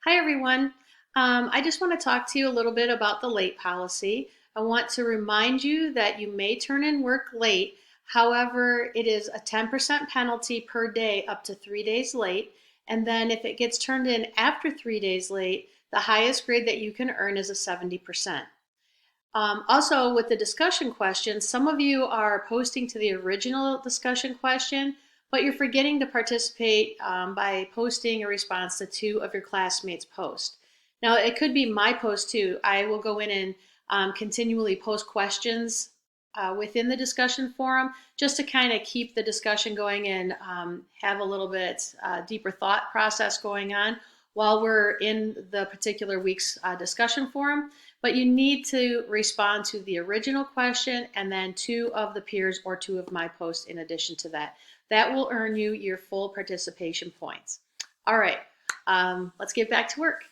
Hi, everyone. I just want to talk to you a little bit about the late policy. I want to remind you that you may turn in work late. However, it is a 10% penalty per day up to 3 days late. And then if it gets turned in after 3 days late, the highest grade that you can earn is a 70%. Also, with the discussion question, some of you are posting to the original discussion question, but you're forgetting to participate by posting a response to two of your classmates' posts. Now, it could be my post too. I will go in and continually post questions within the discussion forum just to kind of keep the discussion going and have a little bit deeper thought process going on while we're in the particular week's discussion forum. But you need to respond to the original question and then two of the peers or two of my posts in addition to that. That will earn you your full participation points. All right, let's get back to work.